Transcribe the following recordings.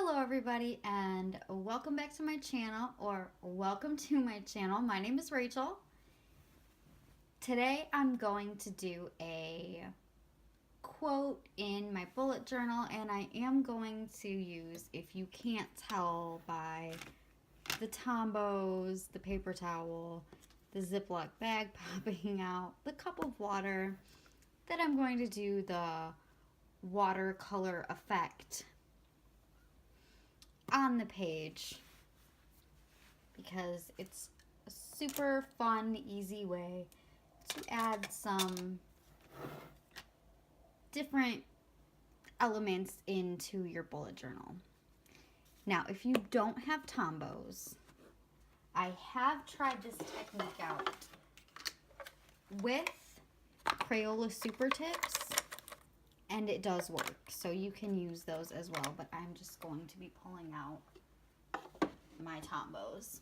Hello everybody and welcome back to my channel, or welcome to my channel. My name is Rachel. Today I'm going to do a quote in my bullet journal, and I am going to use, if you can't tell by the Tombos, the paper towel, the Ziploc bag popping out, the cup of water, that I'm going to do the watercolor effect on the page, because it's a super fun, easy way to add some different elements into your bullet journal. Now, if you don't have Tombos, I have tried this technique out with Crayola Super Tips, and it does work, so you can use those as well, but I'm just going to be pulling out my Tombos.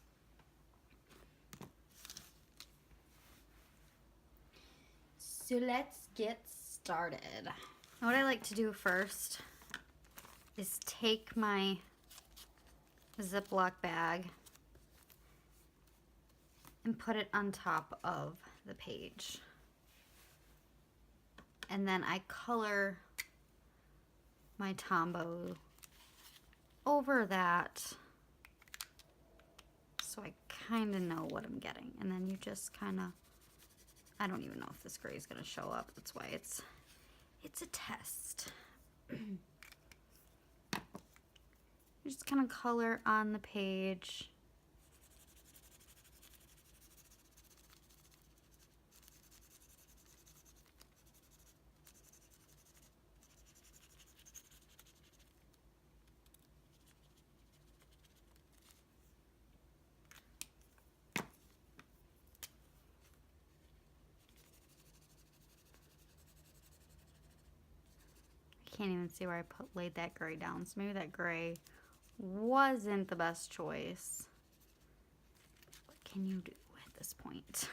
So let's get started. What I like to do first is take my Ziploc bag and put it on top of the page. And then I color my Tombow over that, so I kind of know what I'm getting. And then you just kind of, I don't even know if this gray is going to show up. That's why it's a test. You just kind of color on the page. Can't even see where I laid that gray down, so maybe that gray wasn't the best choice. What can you do at this point?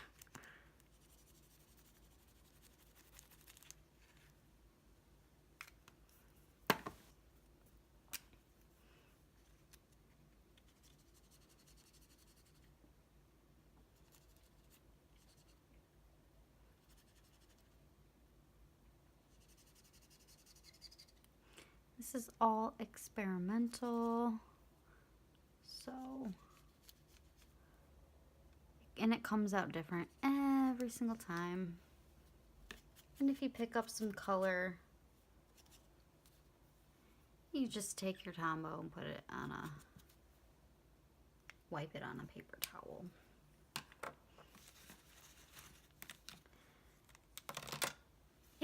This is all experimental, so, and it comes out different every single time. And if you pick up some color, you just take your Tombow and put it on wipe it on a paper towel.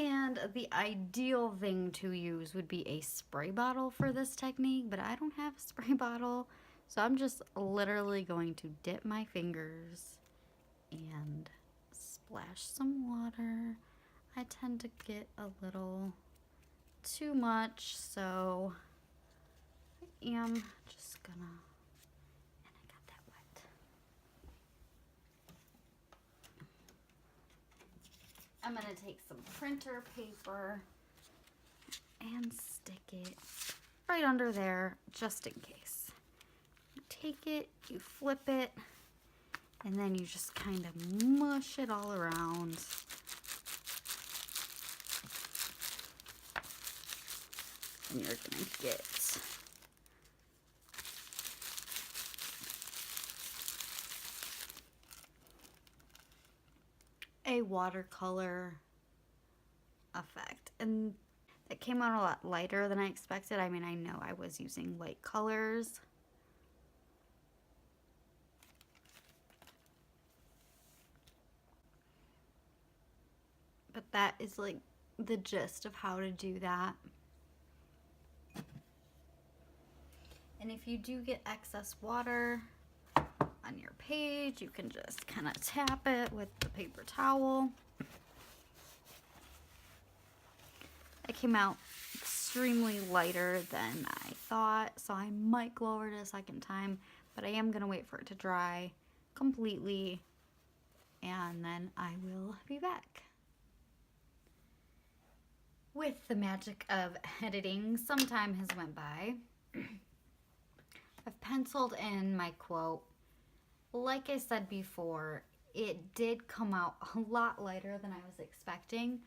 And the ideal thing to use would be a spray bottle for this technique, but I don't have a spray bottle, so I'm just literally going to dip my fingers and splash some water. I tend to get a little too much, so I am just gonna, and I got that wet. I'm gonna take some printer paper and stick it right under there, just in case. You take it, you flip it, and then you just kind of mush it all around. And you're gonna get a watercolor effect, and it came out a lot lighter than I expected. I mean, I know I was using light colors, but that is like the gist of how to do that. And if you do get excess water on your page, you can just kind of tap it with the paper towel. It came out extremely lighter than I thought, so I might go over it a second time, but I am going to wait for it to dry completely, and then I will be back. With the magic of editing, some time has went by. penciled in my quote. Like I said before, it did come out a lot lighter than I was expecting.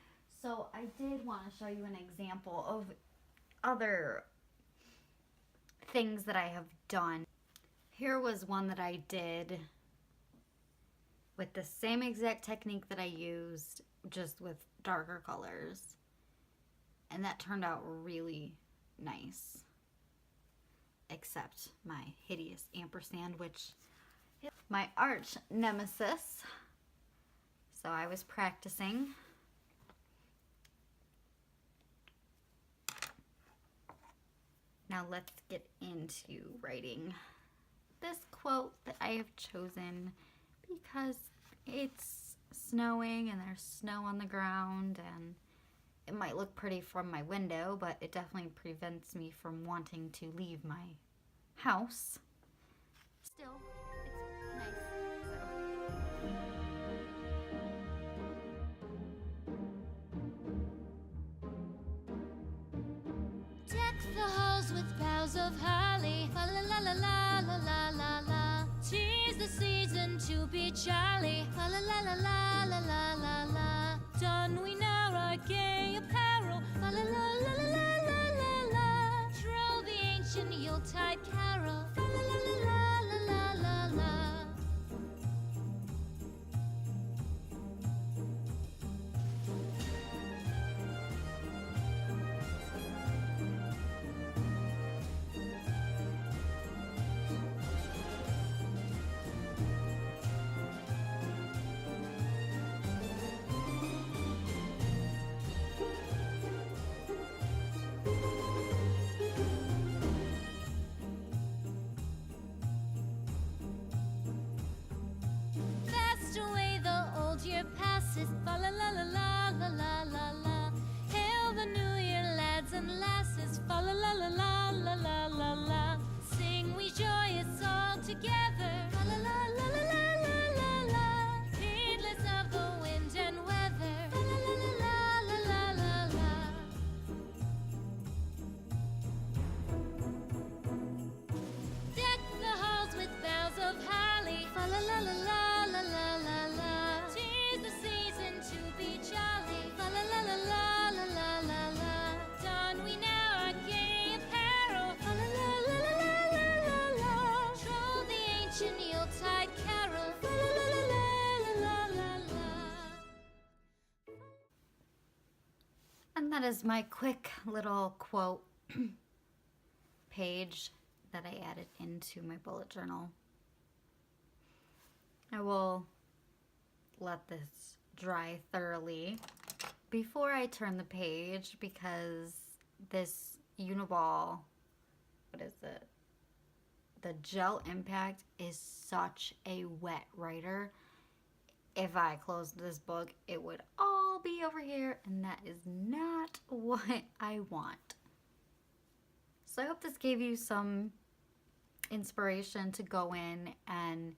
So I did want to show you an example of other things that I have done. Here was one that I did with the same exact technique that I used, just with darker colors. And that turned out really nice. Except my hideous ampersand, which is my arch nemesis. So I was practicing. Now let's get into writing this quote that I have chosen because it's snowing and there's snow on the ground, and it might look pretty from my window, but it definitely prevents me from wanting to leave my house. Still, it's nice. Deck the halls with boughs of holly, fa la la la la la la la la. 'Tis the season to be jolly, fa la la la la la la la la. Don we now our gay apparel, fa la la la la la la la la. Troll the ancient Yuletide carol, fa la la la la la la la la. Fast away the old year passes, fa la la la la la la la la. Hail the new year, lads and lasses, fa la la la la la la la la. Sing we joyous all together, fa la la la la la la la la. Heedless of the wind and weather, fa la la la la la la la la. Deck the halls with boughs of holly, fa la la la la la la la la. 'Tis the season to be jolly, fa la la la la la la la la. Don we now our gay apparel, fa la la la la la la la la. Troll the ancient Yuletide carol, fa la la la la la la la la. And that is my quick little quote page that I added into my bullet journal. I will let this dry thoroughly before I turn the page, because this Uniball, what is it? The Gel Impact is such a wet writer. If I closed this book, it would all be over here, and that is not what I want. So I hope this gave you some inspiration to go in and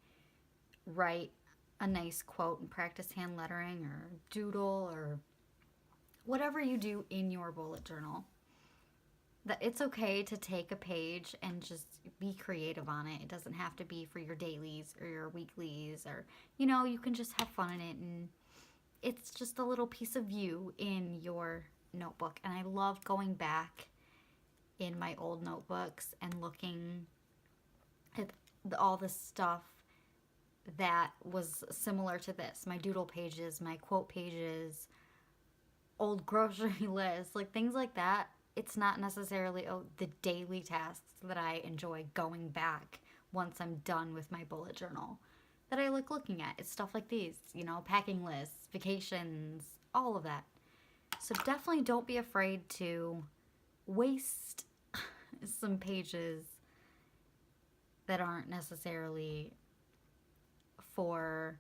write a nice quote and practice hand lettering or doodle or whatever you do in your bullet journal. That it's okay to take a page and just be creative on it. It doesn't have to be for your dailies or your weeklies, or, you know, you can just have fun in it, and it's just a little piece of you in your notebook. And I love going back in my old notebooks and looking at all the stuff that was similar to this. My doodle pages, my quote pages, old grocery lists, like things like that. It's not necessarily the daily tasks that I enjoy going back once I'm done with my bullet journal that I like looking at. It's stuff like these, you know, packing lists, vacations, all of that. So definitely don't be afraid to waste some pages that aren't necessarily for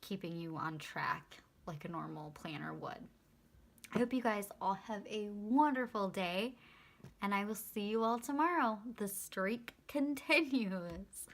keeping you on track like a normal planner would. I hope you guys all have a wonderful day, and I will see you all tomorrow. The streak continues.